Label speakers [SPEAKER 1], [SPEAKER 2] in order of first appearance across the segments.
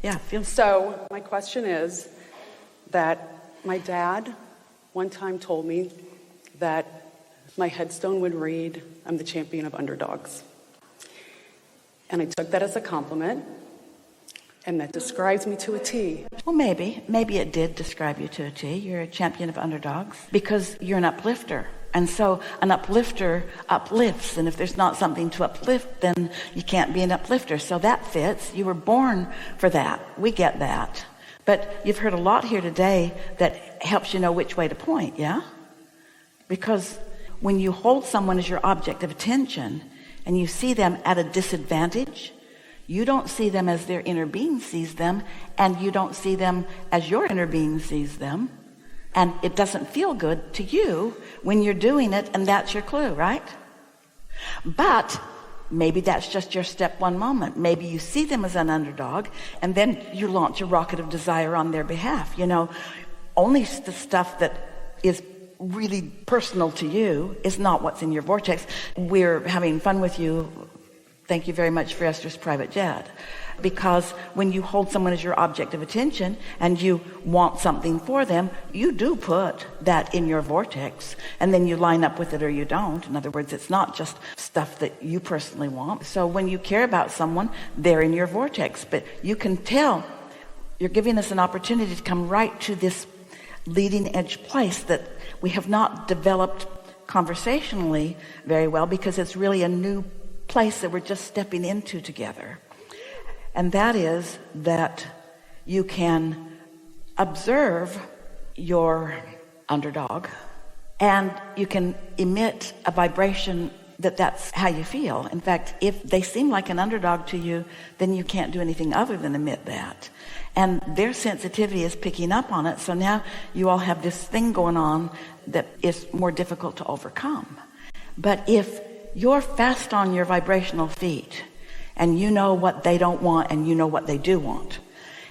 [SPEAKER 1] Yeah,
[SPEAKER 2] So my question is that my dad one time told me that my headstone would read, "I'm the champion of underdogs." And I took that as a compliment, and that describes me to a T.
[SPEAKER 1] Well, maybe it did describe you to a T. You're a champion of underdogs because you're an uplifter. And so an uplifter uplifts, and if there's not something to uplift, then you can't be an uplifter. So that fits. You were born for that. We get that. But you've heard a lot here today that helps you know which way to point, yeah? Because when you hold someone as your object of attention and you see them at a disadvantage, you don't see them as their inner being sees them, and you don't see them as your inner being sees them. And it doesn't feel good to you when you're doing it, and that's your clue, right? But maybe that's just your step one moment. Maybe you see them as an underdog, and then you launch a rocket of desire on their behalf. You know, only the stuff that is really personal to you is not what's in your vortex. We're having fun with you. Thank you very much for Esther's private jet. Because when you hold someone as your object of attention and you want something for them, you do put that in your vortex, and then you line up with it or you don't. In other words, it's not just stuff that you personally want. So when you care about someone, they're in your vortex. But you can tell you're giving us an opportunity to come right to this leading edge place that we have not developed conversationally very well, because it's really a new place that we're just stepping into together. And that is that you can observe your underdog, and you can emit a vibration that's how you feel. In fact, if they seem like an underdog to you, then you can't do anything other than emit that. And their sensitivity is picking up on it. So now you all have this thing going on that is more difficult to overcome. But if you're fast on your vibrational feet, and you know what they don't want, and you know what they do want,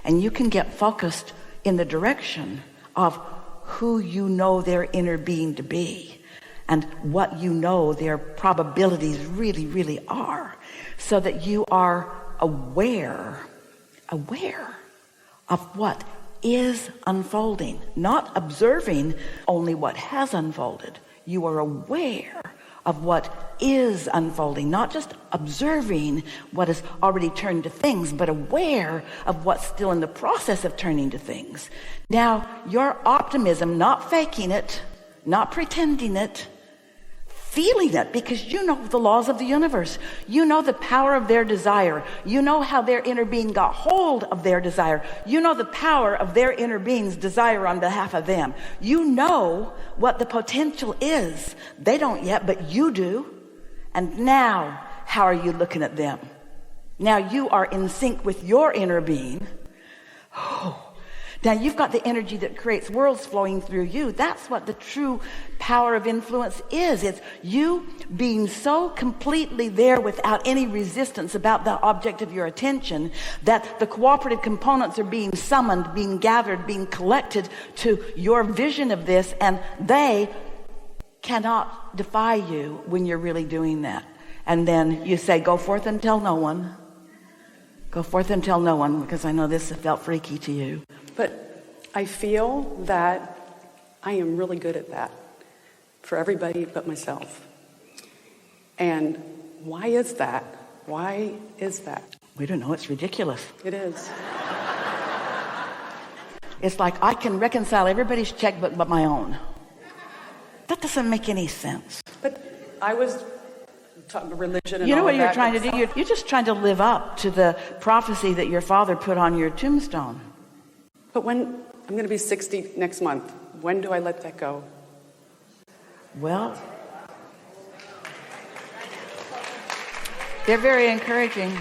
[SPEAKER 1] and you can get focused in the direction of who you know their inner being to be, and what you know their probabilities really, really are, so that you are aware of what is unfolding, not observing only what has unfolded. You are aware of what is unfolding, not just observing what has already turned to things, but aware of what's still in the process of turning to things. Now, your optimism, not faking it, not pretending it, feeling it, because you know the laws of the universe. You know the power of their desire. You know how their inner being got hold of their desire. You know the power of their inner being's desire on behalf of them. You know what the potential is. They don't yet, but you do. And now, how are you looking at them? Now you are in sync with your inner being. Now you've got the energy that creates worlds flowing through you. That's what the true power of influence is. It's you being so completely there without any resistance about the object of your attention, that the cooperative components are being summoned, being gathered, being collected to your vision of this, and they cannot defy you when you're really doing that. And then you say, go forth and tell no one. Go forth and tell no one, because I know this felt freaky to you.
[SPEAKER 2] But I feel that I am really good at that for everybody but myself. And why is that? Why is that?
[SPEAKER 1] We don't know. It's ridiculous.
[SPEAKER 2] It is.
[SPEAKER 1] It's like I can reconcile everybody's checkbook but my own. That doesn't make any sense.
[SPEAKER 2] But I was talking religion and
[SPEAKER 1] you know
[SPEAKER 2] all
[SPEAKER 1] what
[SPEAKER 2] of
[SPEAKER 1] you're
[SPEAKER 2] that,
[SPEAKER 1] trying to do? You're just trying to live up to the prophecy that your father put on your tombstone.
[SPEAKER 2] But when I'm going to be 60 next month, when do I let that go?
[SPEAKER 1] Well, they're very encouraging.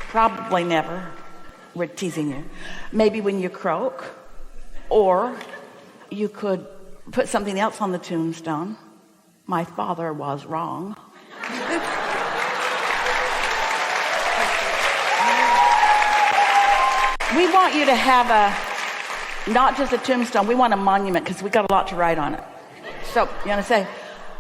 [SPEAKER 1] Probably never. We're teasing you. Maybe when you croak, or you could put something else on the tombstone. My father was wrong. We want you to have not just a tombstone, we want a monument, because we got a lot to write on it. So you want to say,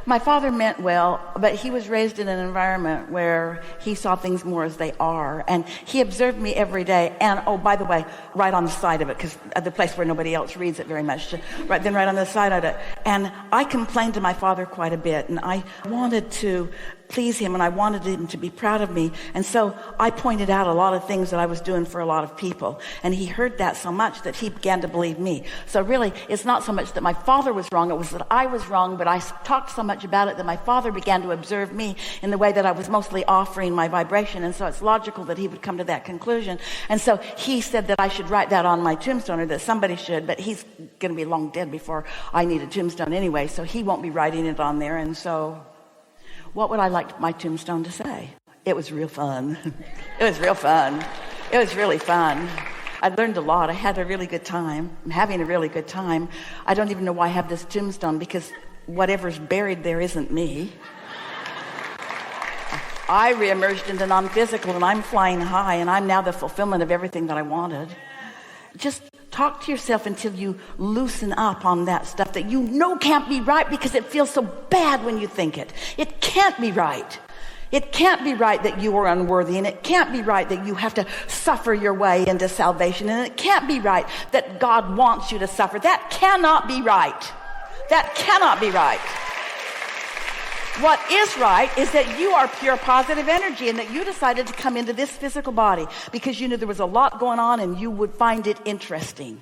[SPEAKER 1] My father meant well, but he was raised in an environment where he saw things more as they are. And he observed me every day. And, oh, by the way, right on the side of it, because at the place where nobody else reads it very much, right on the side of it. And I complained to my father quite a bit. And I wanted to please him, and I wanted him to be proud of me. And so I pointed out a lot of things that I was doing for a lot of people. And he heard that so much that he began to believe me. So really, it's not so much that my father was wrong, it was that I was wrong, but I talked so much about it that my father began to observe me in the way that I was mostly offering my vibration. And so it's logical that he would come to that conclusion. And so he said that I should write that on my tombstone, or that somebody should, but he's going to be long dead before I need a tombstone anyway, so he won't be writing it on there. And so what would I like my tombstone to say? It was real fun. It was real fun. It was really fun. I learned a lot. I had a really good time. I'm having a really good time. I don't even know why I have this tombstone, because whatever's buried there isn't me. I reemerged into non-physical, and I'm flying high, and I'm now the fulfillment of everything that I wanted. Just talk to yourself until you loosen up on that stuff that you know can't be right, because it feels so bad when you think it. It can't be right. It can't be right that you are unworthy, and it can't be right that you have to suffer your way into salvation, and it can't be right that God wants you to suffer. That cannot be right. That cannot be right. What is right is that you are pure positive energy, and that you decided to come into this physical body because you knew there was a lot going on and you would find it interesting.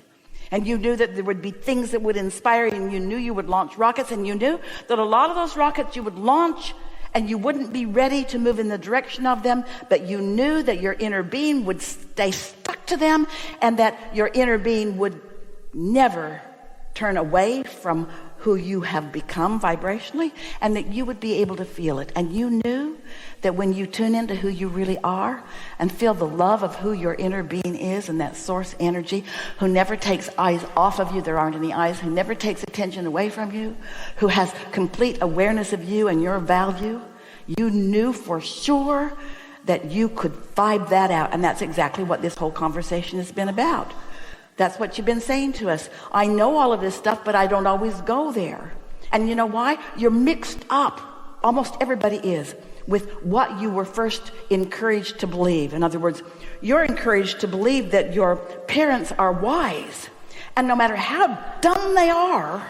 [SPEAKER 1] And you knew that there would be things that would inspire you, and you knew you would launch rockets, and you knew that a lot of those rockets you would launch and you wouldn't be ready to move in the direction of them, but you knew that your inner being would stay stuck to them, and that your inner being would never turn away from who you have become vibrationally, and that you would be able to feel it. And you knew that when you tune into who you really are and feel the love of who your inner being is, and that source energy who never takes eyes off of you, there aren't any eyes, who never takes attention away from you, who has complete awareness of you and your value, you knew for sure that you could vibe that out. And that's exactly what this whole conversation has been about. That's what you've been saying to us. I know all of this stuff, but I don't always go there. And you know why? You're mixed up. Almost everybody is, with what you were first encouraged to believe. In other words, you're encouraged to believe that your parents are wise. And no matter how dumb they are,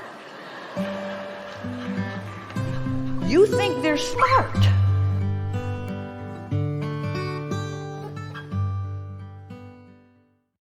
[SPEAKER 1] you think they're smart.